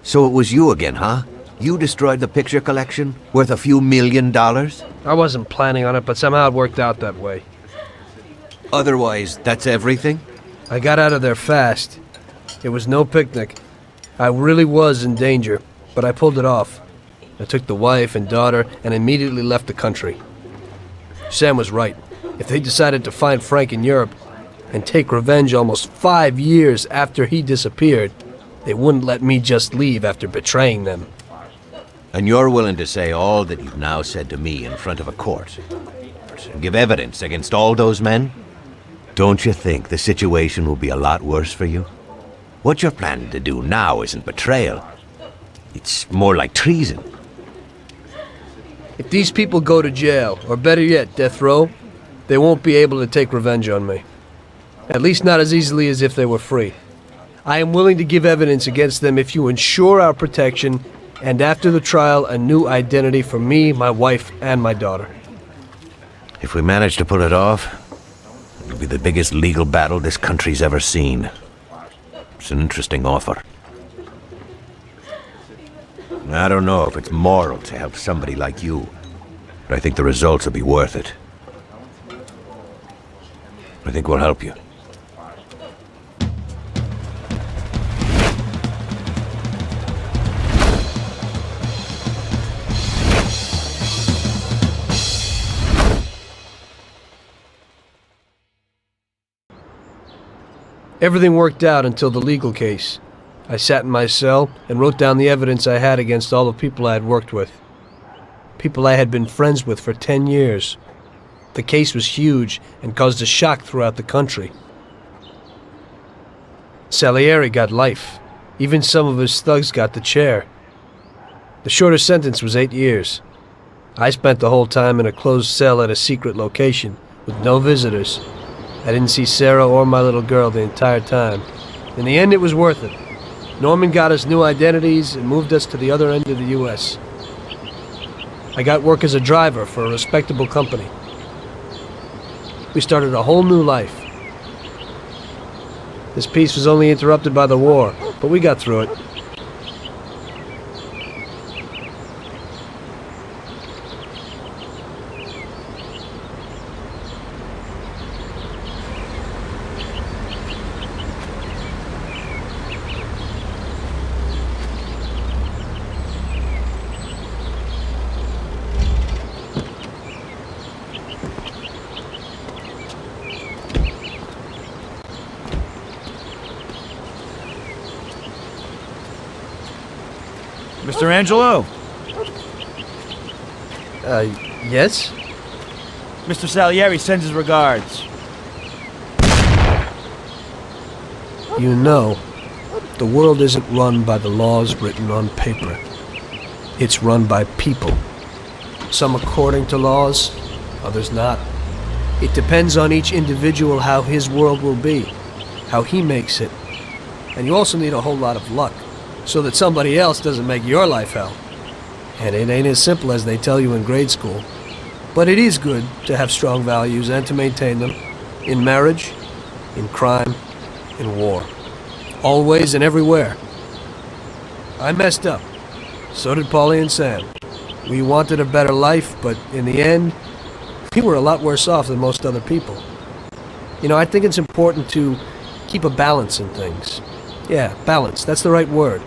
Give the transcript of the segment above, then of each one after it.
So it was you again, huh? You destroyed the picture collection, worth a few $1 million? I wasn't planning on it, but somehow it worked out that way. Otherwise, that's everything? I got out of there fast. It was no picnic. I really was in danger, but I pulled it off. I took the wife and daughter and immediately left the country. Sam was right. If they decided to find Frank in Europe and take revenge almost 5 years after he disappeared, they wouldn't let me just leave after betraying them. And you're willing to say all that you've now said to me in front of a court? And give evidence against all those men? Don't you think the situation will be a lot worse for you? What you're planning to do now isn't betrayal. It's more like treason. If these people go to jail, or better yet, death row, they won't be able to take revenge on me. At least not as easily as if they were free. I am willing to give evidence against them if you ensure our protection, and after the trial, a new identity for me, my wife, and my daughter. If we manage to pull it off, it'll be the biggest legal battle this country's ever seen. It's an interesting offer. I don't know if it's moral to help somebody like you, but I think the results will be worth it. I think we'll help you. Everything worked out until the legal case. I sat in my cell and wrote down the evidence I had against all the people I had worked with. People I had been friends with for 10 years. The case was huge and caused a shock throughout the country. Salieri got life. Even some of his thugs got the chair. The shortest sentence was 8 years. I spent the whole time in a closed cell at a secret location with no visitors. I didn't see Sarah or my little girl the entire time. In the end, it was worth it. Norman got us new identities and moved us to the other end of the U.S. I got work as a driver for a respectable company. We started a whole new life. This peace was only interrupted by the war, but we got through it. Mr. Angelo? Yes? Mr. Salieri sends his regards. You know, the world isn't run by the laws written on paper. It's run by people. Some according to laws, others not. It depends on each individual how his world will be, how he makes it. And you also need a whole lot of luck, so that somebody else doesn't make your life hell. And it ain't as simple as they tell you in grade school. But it is good to have strong values and to maintain them. In marriage, in crime, in war. Always and everywhere. I messed up. So did Paulie and Sam. We wanted a better life, but in the end, we were a lot worse off than most other people. You know, I think it's important to keep a balance in things. Yeah, balance, that's the right word.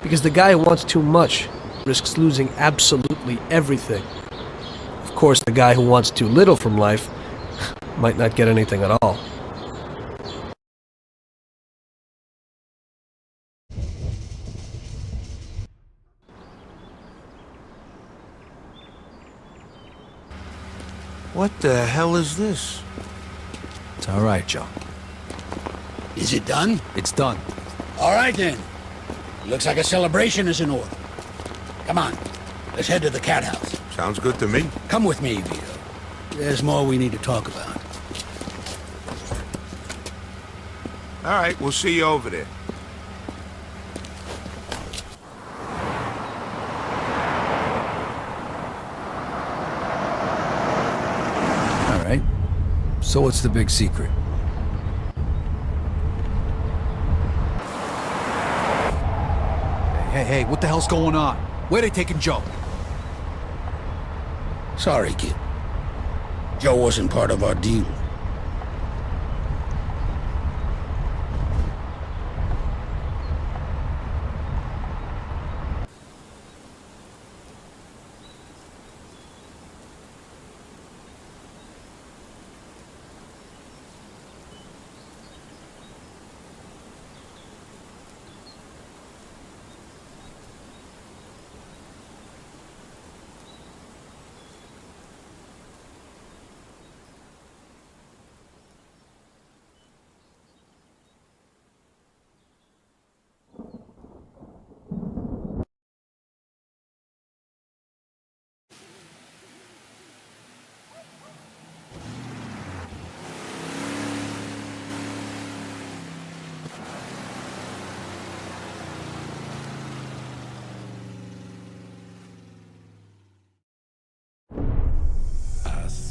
Because the guy who wants too much risks losing absolutely everything. Of course, the guy who wants too little from life might not get anything at all. What the hell is this? It's all right, Joe. Is it done? It's done. All right, then. Looks like a celebration is in order. Come on, let's head to the cat house. Sounds good to me. Come with me, Vito. There's more we need to talk about. All right, we'll see you over there. All right. So what's the big secret? Hey, what the hell's going on? Where they taking Joe? Sorry, kid. Joe wasn't part of our deal.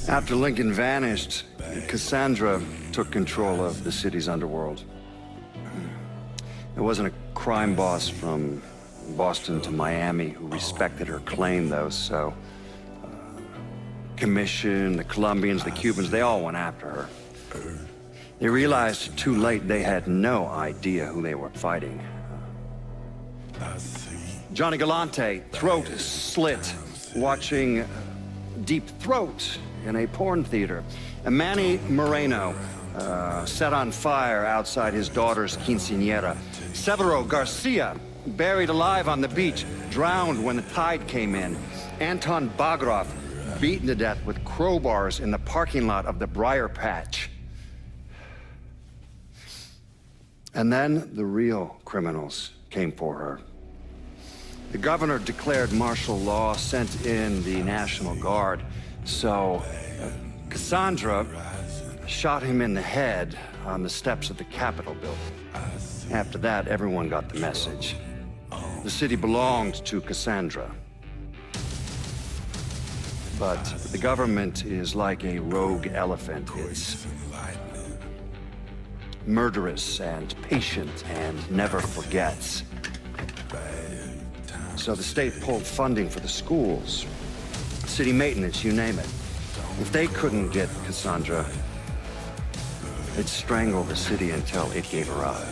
After Lincoln vanished, Cassandra took control of the city's underworld. There wasn't a crime boss from Boston to Miami who respected her claim, though, so... Commission, the Colombians, the Cubans, they all went after her. They realized too late they had no idea who they were fighting. Johnny Galante, throat slit, watching Deep Throat in a porn theater. And Manny Moreno, set on fire outside his daughter's quinceañera. Severo Garcia, buried alive on the beach, drowned when the tide came in. Anton Bagrov, beaten to death with crowbars in the parking lot of the Briar Patch. And then the real criminals came for her. The governor declared martial law, sent in the National Guard, so Cassandra shot him in the head on the steps of the Capitol building. After that, everyone got the message. The city belonged to Cassandra. But the government is like a rogue elephant. It's murderous and patient and never forgets. So the state pulled funding for the schools, city maintenance, you name it. If they couldn't get Cassandra, they'd strangle the city until it gave her up.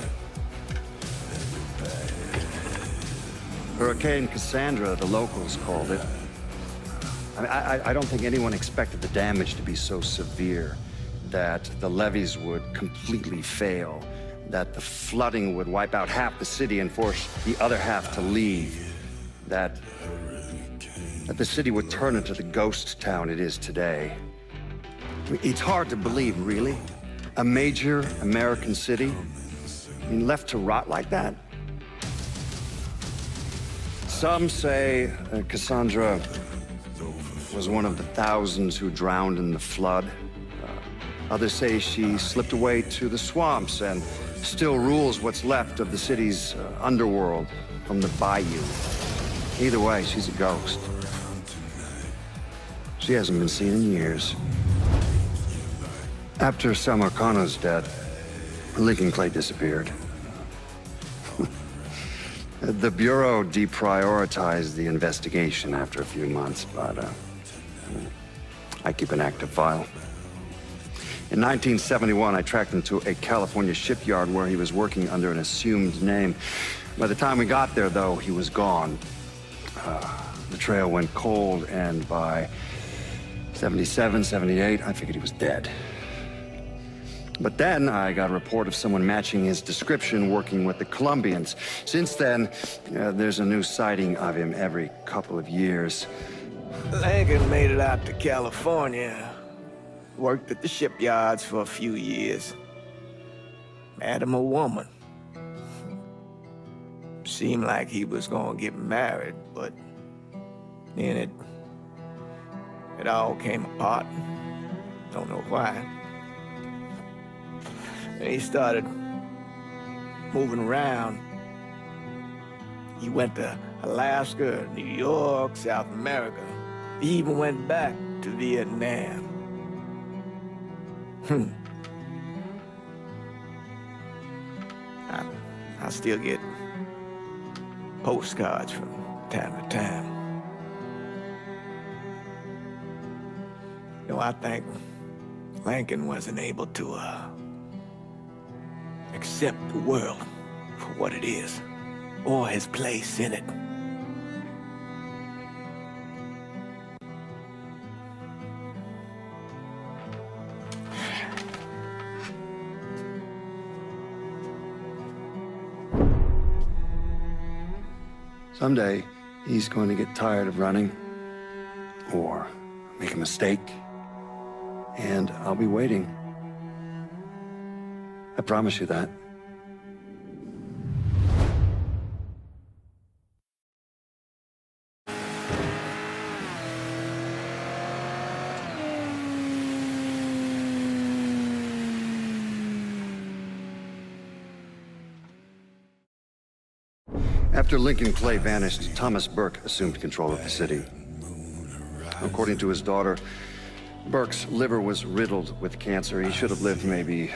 Hurricane Cassandra, the locals called it. I don't think anyone expected the damage to be so severe that the levees would completely fail, that the flooding would wipe out half the city and force the other half to leave, that the city would turn into the ghost town it is today. It's hard to believe, really. A major American city, left to rot like that? Some say Cassandra was one of the thousands who drowned in the flood. Others say she slipped away to the swamps and still rules what's left of the city's underworld from the bayou. Either way, she's a ghost. She hasn't been seen in years. After Samarkand's death, Lincoln Clay disappeared. The Bureau deprioritized the investigation after a few months, but I keep an active file. In 1971, I tracked him to a California shipyard where he was working under an assumed name. By the time we got there, though, he was gone. The trail went cold, and by 77, 78, I figured he was dead. But then I got a report of someone matching his description working with the Colombians. Since then, there's a new sighting of him every couple of years. Lincoln made it out to California. Worked at the shipyards for a few years. Met him a woman. Seemed like he was gonna get married, but then it all came apart. Don't know why. And he started moving around. He went to Alaska, New York, South America. He even went back to Vietnam. I still get postcards from time to time. You know, I think Lincoln wasn't able to accept the world for what it is, or his place in it. Someday, he's going to get tired of running, or make a mistake, and I'll be waiting. I promise you that. After Lincoln Clay vanished, Thomas Burke assumed control of the city. According to his daughter, Burke's liver was riddled with cancer. He should have lived maybe,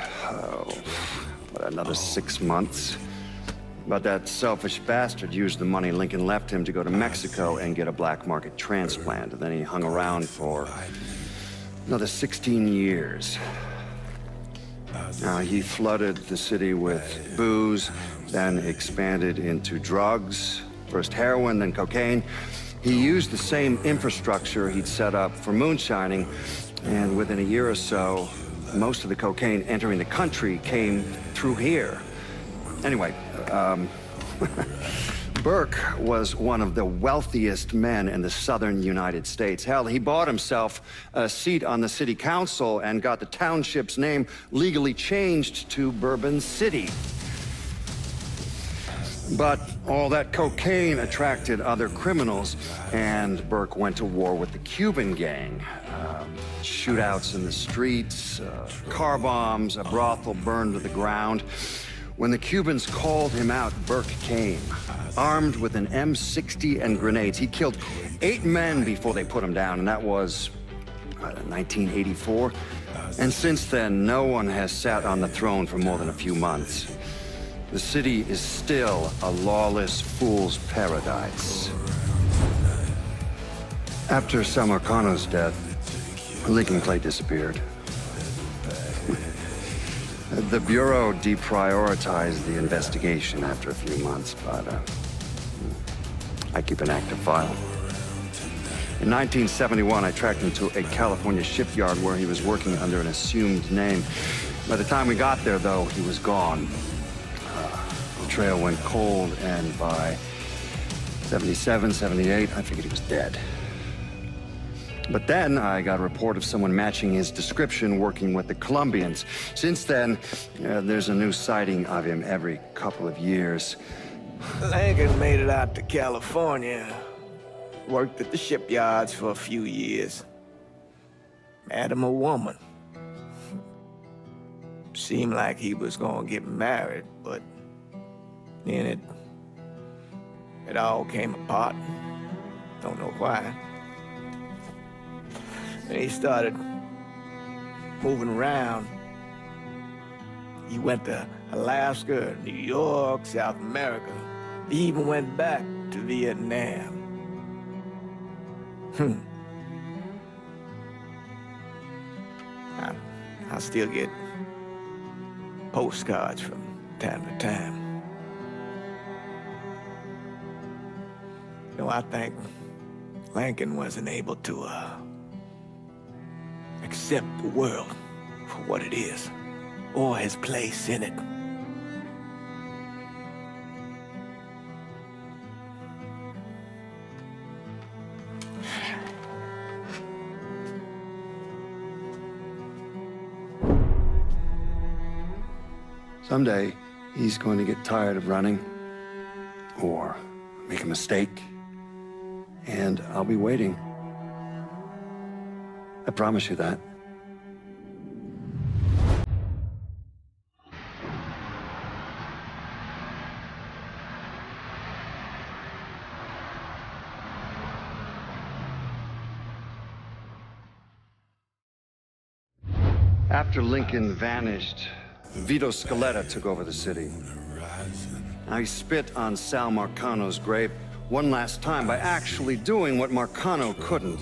another 6 months. But that selfish bastard used the money Lincoln left him to go to Mexico and get a black market transplant. And then he hung around for another 16 years. Now, he flooded the city with booze, then expanded into drugs, first heroin, then cocaine. He used the same infrastructure he'd set up for moonshining, and within a year or so, most of the cocaine entering the country came through here. Anyway, Burke was one of the wealthiest men in the southern United States. Hell, he bought himself a seat on the city council and got the township's name legally changed to Bourbon City. But all that cocaine attracted other criminals, and Burke went to war with the Cuban gang. Shootouts in the streets, car bombs, a brothel burned to the ground. When the Cubans called him out, Burke came, armed with an M60 and grenades. He killed 8 men before they put him down, and that was 1984. And since then, no one has sat on the throne for more than a few months. The city is still a lawless fool's paradise. After Samarkand's death, Lincoln Clay disappeared. The Bureau deprioritized the investigation after a few months, but I keep an active file. In 1971, I tracked him to a California shipyard where he was working under an assumed name. By the time we got there, though, he was gone. The trail went cold, and by 77, 78, I figured he was dead. But then I got a report of someone matching his description working with the Colombians. Since then, there's a new sighting of him every couple of years. Lincoln made it out to California. Worked at the shipyards for a few years. Met him a woman. Seemed like he was gonna get married, but then it all came apart. Don't know why. And he started moving around. He went to Alaska, New York, South America. He even went back to Vietnam. I still get postcards from time to time. You know, I think Lincoln wasn't able to accept the world for what it is, or his place in it. Someday, he's going to get tired of running, or make a mistake, and I'll be waiting. I promise you that. After Lincoln vanished, Vito Scaletta took over the city. Now, he spit on Sal Marcano's grave one last time by actually doing what Marcano couldn't,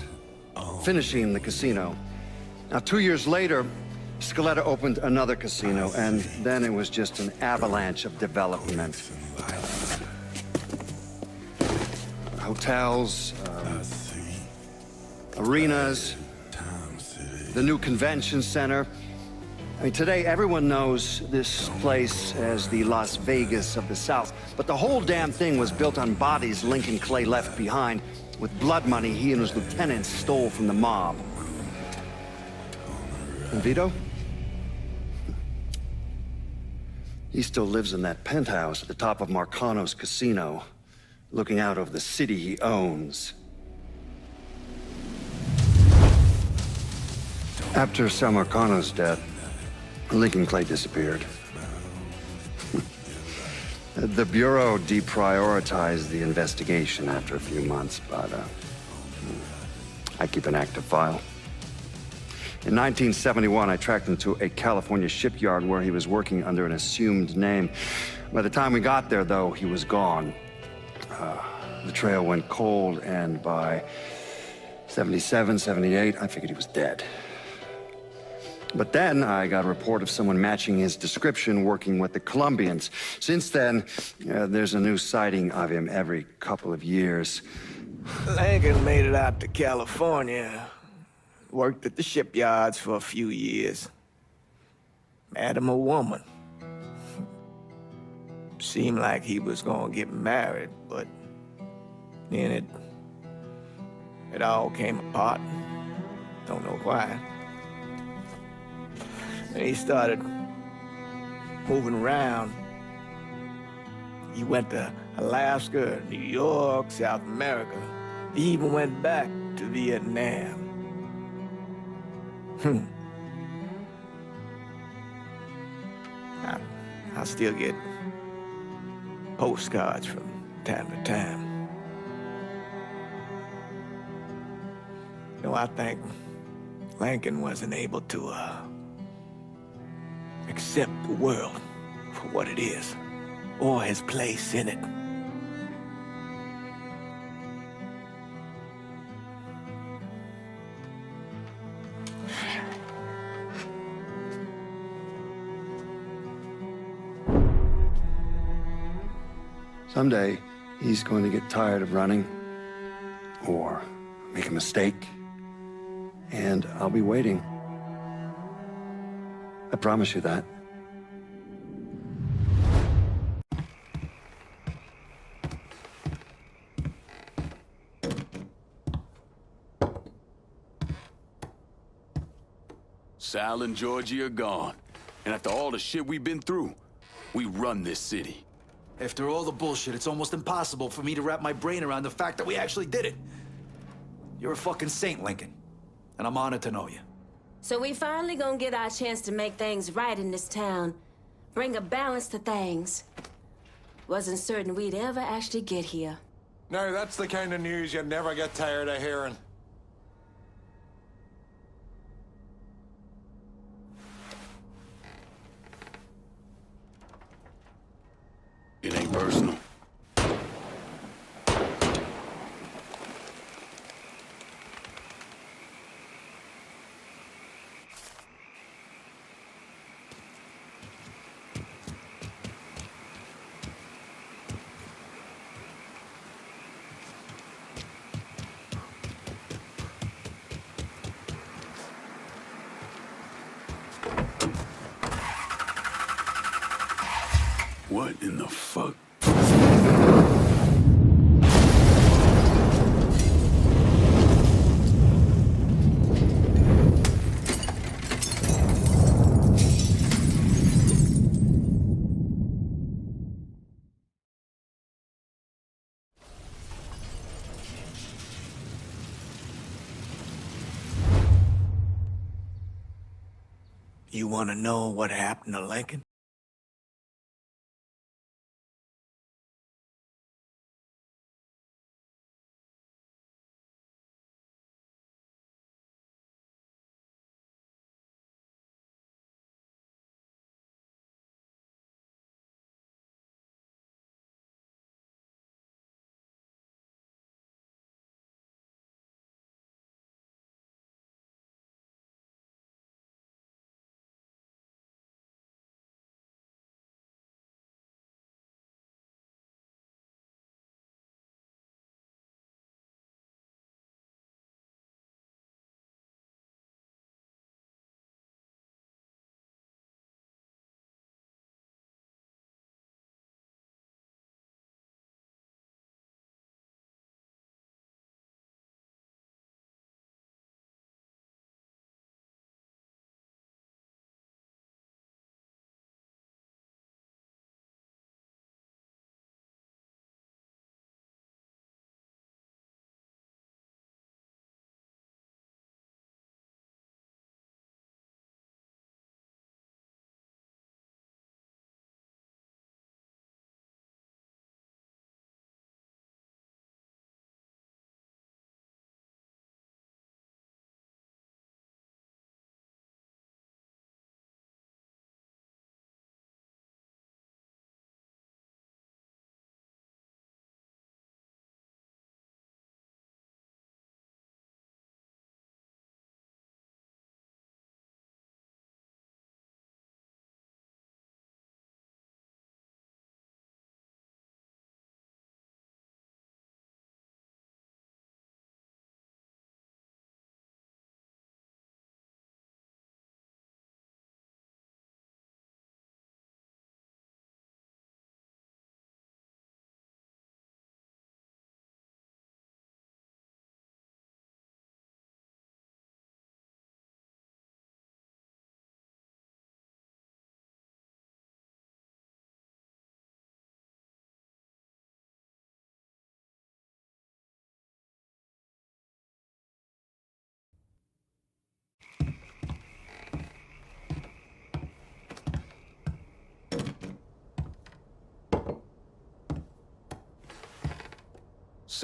finishing the casino. Now, 2 years later, Scaletta opened another casino, and then it was just an avalanche of development. Hotels, arenas, the new convention center. I mean, today everyone knows this place as the Las Vegas of the South, but the whole damn thing was built on bodies Lincoln Clay left behind, with blood money he and his lieutenants stole from the mob. And Vito? He still lives in that penthouse at the top of Marcano's casino, looking out over the city he owns. After Sal Marcano's death, Lincoln Clay disappeared. The Bureau deprioritized the investigation after a few months, but I keep an active file. In 1971, I tracked him to a California shipyard where he was working under an assumed name. By the time we got there, though, he was gone. The trail went cold, and by 77, 78, I figured he was dead. But then I got a report of someone matching his description working with the Colombians. Since then, there's a new sighting of him every couple of years. Lincoln made it out to California. Worked at the shipyards for a few years. Met him a woman. Seemed like he was gonna get married, but then it all came apart. Don't know why. And he started moving around. He went to Alaska, New York, South America. He even went back to Vietnam. I still get postcards from time to time. No, I think Lincoln wasn't able to accept the world for what it is, or his place in it. Someday, he's going to get tired of running, or make a mistake, and I'll be waiting. I promise you that. Sal and Georgie are gone. And after all the shit we've been through, we run this city. After all the bullshit, it's almost impossible for me to wrap my brain around the fact that we actually did it. You're a fucking saint, Lincoln. And I'm honored to know you. So we finally gonna get our chance to make things right in this town. Bring a balance to things. Wasn't certain we'd ever actually get here. Now, that's the kind of news you never get tired of hearing. It ain't personal. What in the fuck? You want to know what happened to Lincoln?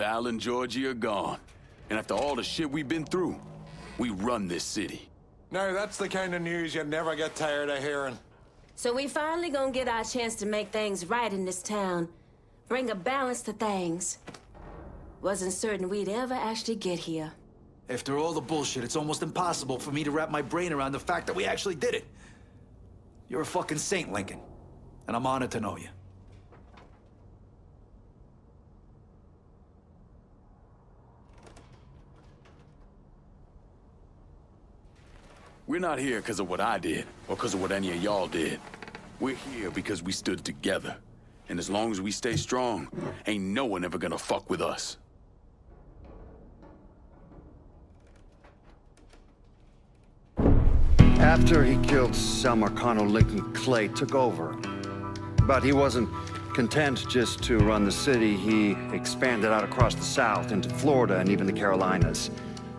Sal and Georgie are gone. And after all the shit we've been through, we run this city. Now, that's the kind of news you never get tired of hearing. So we finally gonna get our chance to make things right in this town. Bring a balance to things. Wasn't certain we'd ever actually get here. After all the bullshit, it's almost impossible for me to wrap my brain around the fact that we actually did it. You're a fucking saint, Lincoln. And I'm honored to know you. We're not here because of what I did, or because of what any of y'all did. We're here because we stood together. And as long as we stay strong, ain't no one ever gonna fuck with us. After he killed Selma, Colonel Lincoln Clay took over. But he wasn't content just to run the city. He expanded out across the South into Florida and even the Carolinas.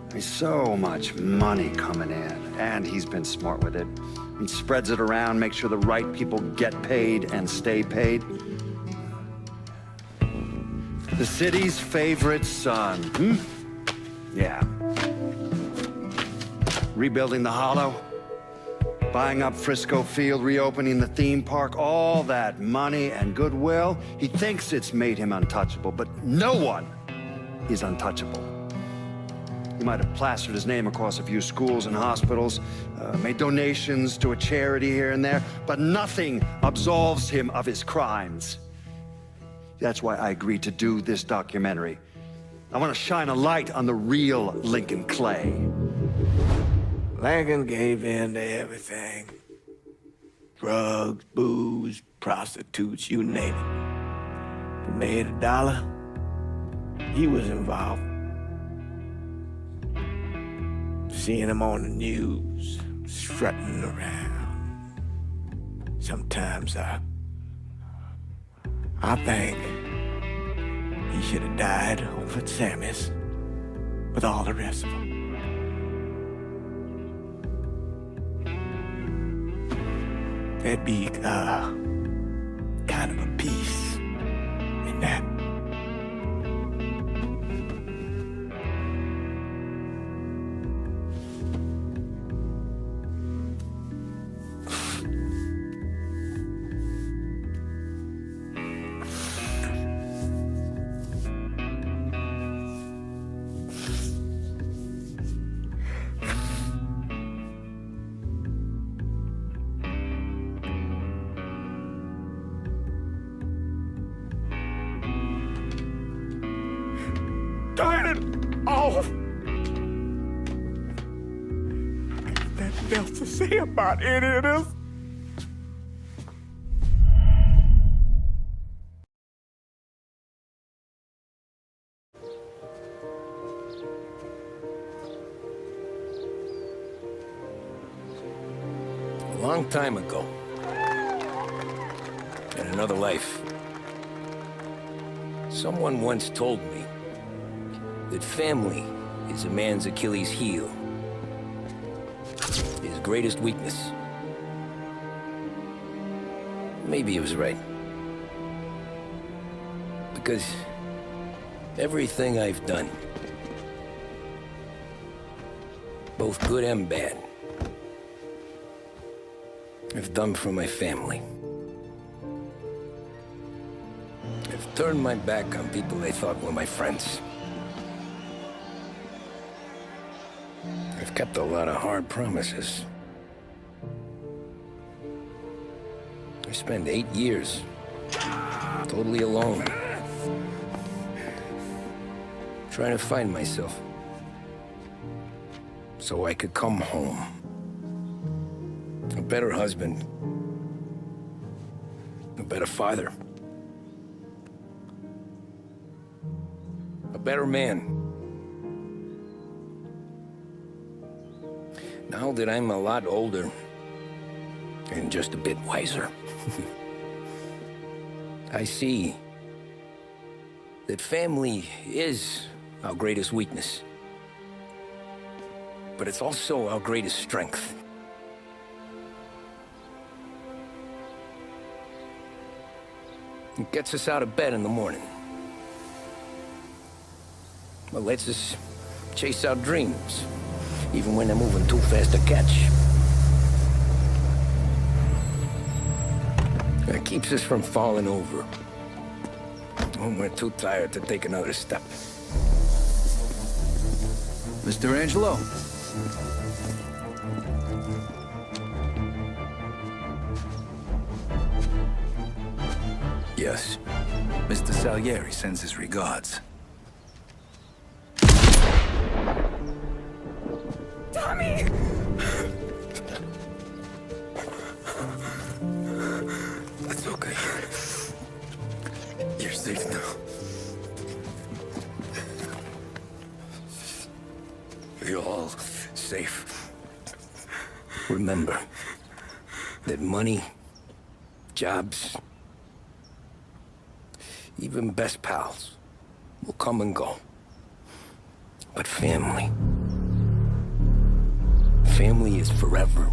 There's so much money coming in, and he's been smart with it. He spreads it around, makes sure the right people get paid and stay paid. The city's favorite son, Yeah. Rebuilding the Hollow, buying up Frisco Field, reopening the theme park, all that money and goodwill. He thinks it's made him untouchable, but no one is untouchable. He might have plastered his name across a few schools and hospitals, made donations to a charity here and there, but nothing absolves him of his crimes. That's why I agreed to do this documentary. I want to shine a light on the real Lincoln Clay. Lincoln gave in to everything. Drugs, booze, prostitutes, you name it. He made $1, he was involved. Seeing him on the news, strutting around. Sometimes I think he should have died over at Sammy's with all the rest of them. There'd be kind of a peace in that. Turn it off! Ain't nothing else to say about any of this. A long time ago, in another life, someone once told me that family is a man's Achilles heel, his greatest weakness. Maybe he was right. Because everything I've done, both good and bad, I've done for my family. I've turned my back on people I thought were my friends. I've kept a lot of hard promises. I spent 8 years totally alone, trying to find myself so I could come home. A better husband, a better father, a better man. Now that I'm a lot older and just a bit wiser, I see that family is our greatest weakness, but it's also our greatest strength. It gets us out of bed in the morning. Well, lets us chase our dreams, even when they're moving too fast to catch. It keeps us from falling over when we're too tired to take another step. Mr. Angelo. Yes. Mr. Salieri sends his regards. Tommy! That's okay. You're safe now. You're all safe. Remember that money, jobs, even best pals will come and go. But family is forever.